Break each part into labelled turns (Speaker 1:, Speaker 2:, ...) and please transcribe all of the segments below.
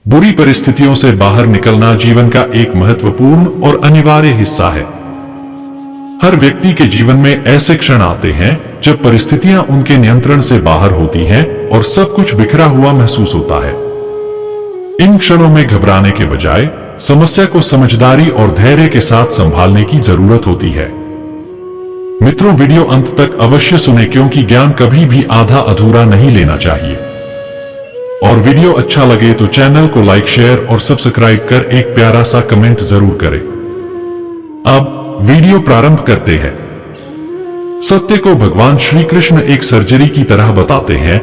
Speaker 1: बुरी परिस्थितियों से बाहर निकलना जीवन का एक महत्वपूर्ण और अनिवार्य हिस्सा है। हर व्यक्ति के जीवन में ऐसे क्षण आते हैं जब परिस्थितियां उनके नियंत्रण से बाहर होती हैं और सब कुछ बिखरा हुआ महसूस होता है। इन क्षणों में घबराने के बजाय समस्या को समझदारी और धैर्य के साथ संभालने की जरूरत होती है। मित्रों, वीडियो अंत तक अवश्य सुने क्योंकि ज्ञान कभी भी आधा अधूरा नहीं लेना चाहिए। और वीडियो अच्छा लगे तो चैनल को लाइक, शेयर और सब्सक्राइब कर एक प्यारा सा कमेंट जरूर करें। अब वीडियो प्रारंभ करते हैं। सत्य को भगवान श्री कृष्ण एक सर्जरी की तरह बताते हैं।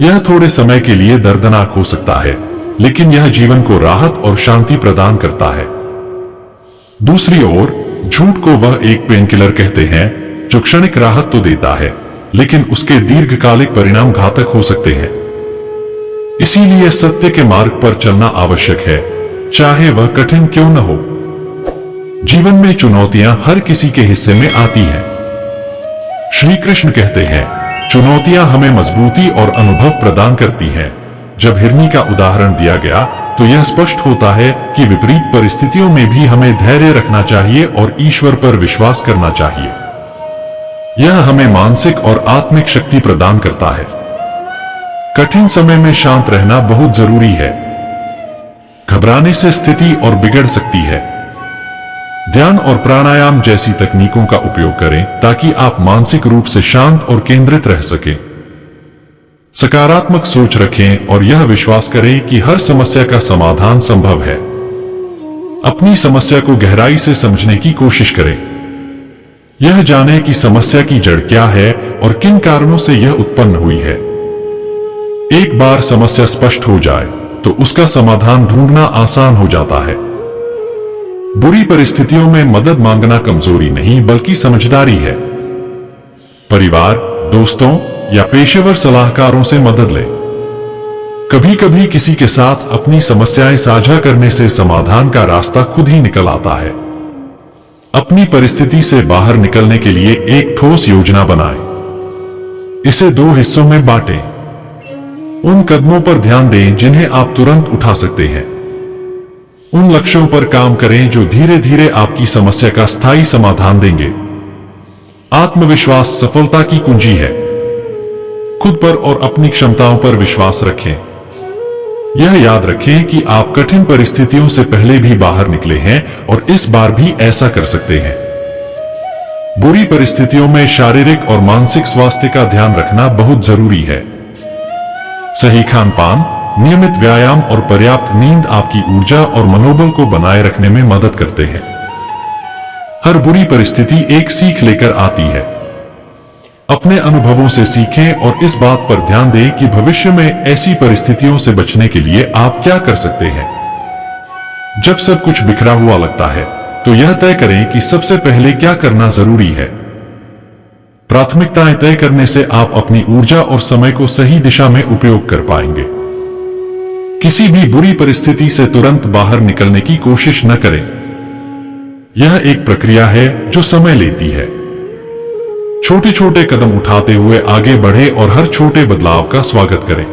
Speaker 1: यह थोड़े समय के लिए दर्दनाक हो सकता है, लेकिन यह जीवन को राहत और शांति प्रदान करता है। दूसरी ओर झूठ को वह एक पेनकिलर कहते हैं जो क्षणिक राहत तो देता है, लेकिन उसके दीर्घकालिक परिणाम घातक हो सकते हैं। इसीलिए सत्य के मार्ग पर चलना आवश्यक है, चाहे वह कठिन क्यों न हो। जीवन में चुनौतियां हर किसी के हिस्से में आती हैं। श्री कृष्ण कहते हैं, चुनौतियां हमें मजबूती और अनुभव प्रदान करती हैं। जब हिरनी का उदाहरण दिया गया तो यह स्पष्ट होता है कि विपरीत परिस्थितियों में भी हमें धैर्य रखना चाहिए और ईश्वर पर विश्वास करना चाहिए। यह हमें मानसिक और आत्मिक शक्ति प्रदान करता है। कठिन समय में शांत रहना बहुत जरूरी है। घबराने से स्थिति और बिगड़ सकती है। ध्यान और प्राणायाम जैसी तकनीकों का उपयोग करें ताकि आप मानसिक रूप से शांत और केंद्रित रह सकें। सकारात्मक सोच रखें और यह विश्वास करें कि हर समस्या का समाधान संभव है। अपनी समस्या को गहराई से समझने की कोशिश करें। यह जानें कि समस्या की जड़ क्या है और किन कारणों से यह उत्पन्न हुई है। एक बार समस्या स्पष्ट हो जाए तो उसका समाधान ढूंढना आसान हो जाता है। बुरी परिस्थितियों में मदद मांगना कमजोरी नहीं बल्कि समझदारी है। परिवार, दोस्तों या पेशेवर सलाहकारों से मदद लें। कभी कभी किसी के साथ अपनी समस्याएं साझा करने से समाधान का रास्ता खुद ही निकल आता है। अपनी परिस्थिति से बाहर निकलने के लिए एक ठोस योजना बनाएं। इसे 2 हिस्सों में बांटें। उन कदमों पर ध्यान दें जिन्हें आप तुरंत उठा सकते हैं। उन लक्ष्यों पर काम करें जो धीरे धीरे आपकी समस्या का स्थायी समाधान देंगे। आत्मविश्वास सफलता की कुंजी है। खुद पर और अपनी क्षमताओं पर विश्वास रखें। यह याद रखें कि आप कठिन परिस्थितियों से पहले भी बाहर निकले हैं और इस बार भी ऐसा कर सकते हैं। बुरी परिस्थितियों में शारीरिक और मानसिक स्वास्थ्य का ध्यान रखना बहुत जरूरी है। सही खान-पान, नियमित व्यायाम और पर्याप्त नींद आपकी ऊर्जा और मनोबल को बनाए रखने में मदद करते हैं। हर बुरी परिस्थिति एक सीख लेकर आती है। अपने अनुभवों से सीखें और इस बात पर ध्यान दें कि भविष्य में ऐसी परिस्थितियों से बचने के लिए आप क्या कर सकते हैं। जब सब कुछ बिखरा हुआ लगता है तो यह तय करें कि सबसे पहले क्या करना जरूरी है। प्राथमिकताएं तय करने से आप अपनी ऊर्जा और समय को सही दिशा में उपयोग कर पाएंगे। किसी भी बुरी परिस्थिति से तुरंत बाहर निकलने की कोशिश न करें। यह एक प्रक्रिया है जो समय लेती है। छोटे छोटे कदम उठाते हुए आगे बढ़े और हर छोटे बदलाव का स्वागत करें।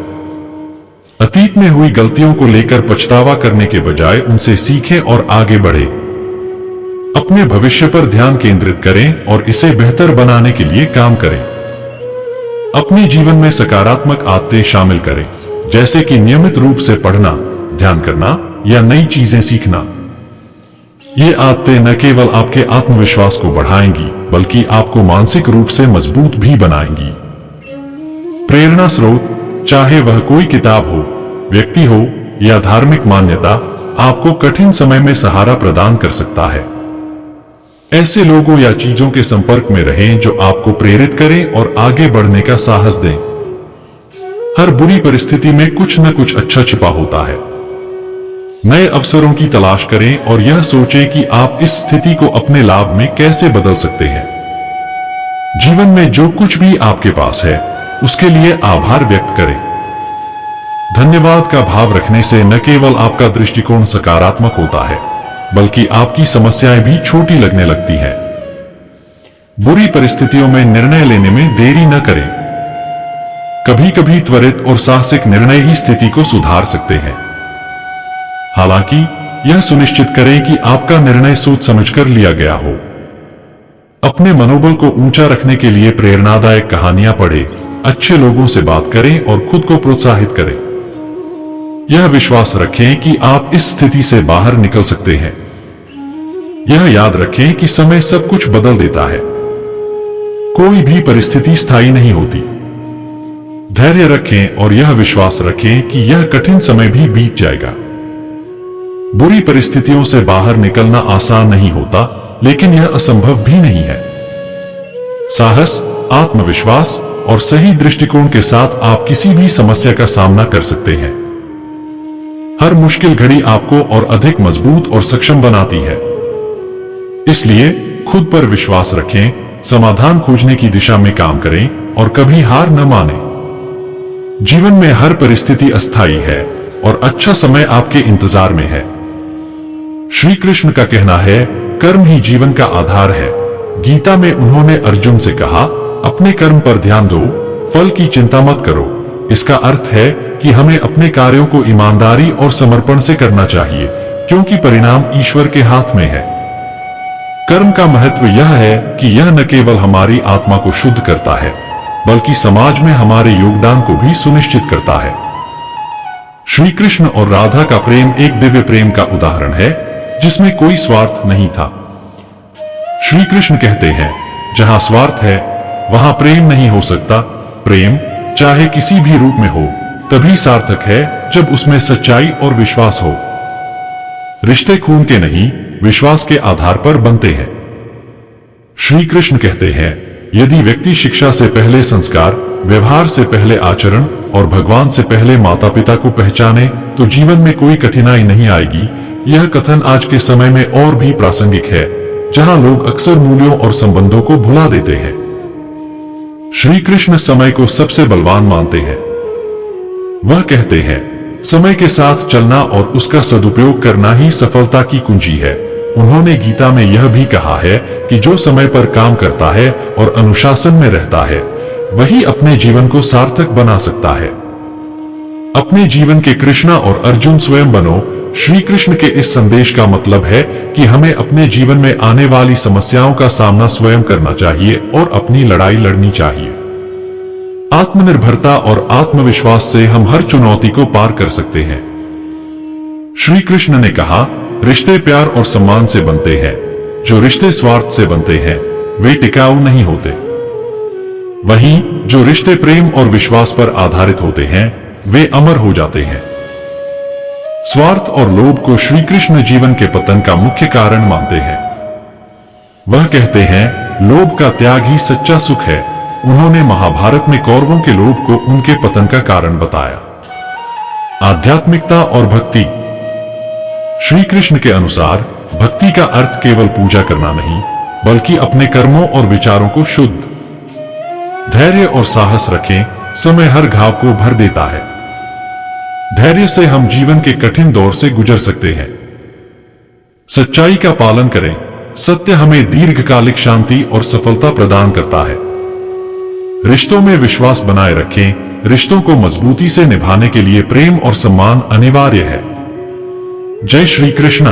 Speaker 1: अतीत में हुई गलतियों को लेकर पछतावा करने के बजाय उनसे सीखें और आगे बढ़े। अपने भविष्य पर ध्यान केंद्रित करें और इसे बेहतर बनाने के लिए काम करें। अपने जीवन में सकारात्मक आदतें शामिल करें, जैसे कि नियमित रूप से पढ़ना, ध्यान करना या नई चीजें सीखना। ये आदतें न केवल आपके आत्मविश्वास को बढ़ाएंगी बल्कि आपको मानसिक रूप से मजबूत भी बनाएंगी। प्रेरणा स्रोत, चाहे वह कोई किताब हो, व्यक्ति हो या धार्मिक मान्यता, आपको कठिन समय में सहारा प्रदान कर सकता है। ऐसे लोगों या चीजों के संपर्क में रहें जो आपको प्रेरित करें और आगे बढ़ने का साहस दें। हर बुरी परिस्थिति में कुछ न कुछ अच्छा छिपा होता है। नए अवसरों की तलाश करें और यह सोचें कि आप इस स्थिति को अपने लाभ में कैसे बदल सकते हैं। जीवन में जो कुछ भी आपके पास है उसके लिए आभार व्यक्त करें। धन्यवाद का भाव रखने से न केवल आपका दृष्टिकोण सकारात्मक होता है बल्कि आपकी समस्याएं भी छोटी लगने लगती हैं। बुरी परिस्थितियों में निर्णय लेने में देरी न करें। कभी कभी त्वरित और साहसिक निर्णय ही स्थिति को सुधार सकते हैं। हालांकि यह सुनिश्चित करें कि आपका निर्णय सोच समझकर लिया गया हो। अपने मनोबल को ऊंचा रखने के लिए प्रेरणादायक कहानियां पढ़ें, अच्छे लोगों से बात करें और खुद को प्रोत्साहित करें। यह विश्वास रखें कि आप इस स्थिति से बाहर निकल सकते हैं। यह याद रखें कि समय सब कुछ बदल देता है। कोई भी परिस्थिति स्थायी नहीं होती। धैर्य रखें और यह विश्वास रखें कि यह कठिन समय भी बीत जाएगा। बुरी परिस्थितियों से बाहर निकलना आसान नहीं होता, लेकिन यह असंभव भी नहीं है। साहस, आत्मविश्वास और सही दृष्टिकोण के साथ आप किसी भी समस्या का सामना कर सकते हैं। हर मुश्किल घड़ी आपको और अधिक मजबूत और सक्षम बनाती है। इसलिए खुद पर विश्वास रखें, समाधान खोजने की दिशा में काम करें और कभी हार न मानें। जीवन में हर परिस्थिति अस्थायी है और अच्छा समय आपके इंतजार में है। श्री कृष्ण का कहना है, कर्म ही जीवन का आधार है। गीता में उन्होंने अर्जुन से कहा, अपने कर्म पर ध्यान दो, फल की चिंता मत करो। इसका अर्थ है कि हमें अपने कार्यों को ईमानदारी और समर्पण से करना चाहिए, क्योंकि परिणाम ईश्वर के हाथ में है। कर्म का महत्व यह है कि यह न केवल हमारी आत्मा को शुद्ध करता है, बल्कि समाज में हमारे योगदान को भी सुनिश्चित करता है। श्री कृष्ण और राधा का प्रेम एक दिव्य प्रेम का उदाहरण है, जिसमें कोई स्वार्थ नहीं था। श्री कृष्ण कहते हैं, जहां स्वार्थ है वहां प्रेम नहीं हो सकता। प्रेम चाहे किसी भी रूप में हो, तभी सार्थक है जब उसमें सच्चाई और विश्वास हो। रिश्ते खून के नहीं, विश्वास के आधार पर बनते हैं। श्री कृष्ण कहते हैं, यदि व्यक्ति शिक्षा से पहले संस्कार, व्यवहार से पहले आचरण और भगवान से पहले माता पिता को पहचाने, तो जीवन में कोई कठिनाई नहीं आएगी। यह कथन आज के समय में और भी प्रासंगिक है, जहां लोग अक्सर मूल्यों और संबंधों को भुला देते हैं। श्री कृष्ण समय को सबसे बलवान मानते हैं। वह कहते हैं, समय के साथ चलना और उसका सदुपयोग करना ही सफलता की कुंजी है। उन्होंने गीता में यह भी कहा है कि जो समय पर काम करता है और अनुशासन में रहता है, वही अपने जीवन को सार्थक बना सकता है। अपने जीवन के कृष्णा और अर्जुन स्वयं बनो। श्री कृष्ण के इस संदेश का मतलब है कि हमें अपने जीवन में आने वाली समस्याओं का सामना स्वयं करना चाहिए और अपनी लड़ाई लड़नी चाहिए। आत्मनिर्भरता और आत्मविश्वास से हम हर चुनौती को पार कर सकते हैं। श्री कृष्ण ने कहा, रिश्ते प्यार और सम्मान से बनते हैं। जो रिश्ते स्वार्थ से बनते हैं, वे टिकाऊ नहीं होते। वहीं जो रिश्ते प्रेम और विश्वास पर आधारित होते हैं, वे अमर हो जाते हैं। स्वार्थ और लोभ को श्री कृष्ण जीवन के पतन का मुख्य कारण मानते हैं। वह कहते हैं, लोभ का त्याग ही सच्चा सुख है। उन्होंने महाभारत में कौरवों के लोभ को उनके पतन का कारण बताया। आध्यात्मिकता और भक्ति। श्री कृष्ण के अनुसार भक्ति का अर्थ केवल पूजा करना नहीं, बल्कि अपने कर्मों और विचारों को शुद्ध, धैर्य और साहस रखें। समय हर घाव को भर देता है। धैर्य से हम जीवन के कठिन दौर से गुजर सकते हैं। सच्चाई का पालन करें। सत्य हमें दीर्घकालिक शांति और सफलता प्रदान करता है। रिश्तों में विश्वास बनाए रखें। रिश्तों को मजबूती से निभाने के लिए प्रेम और सम्मान अनिवार्य है। जय श्री कृष्णा।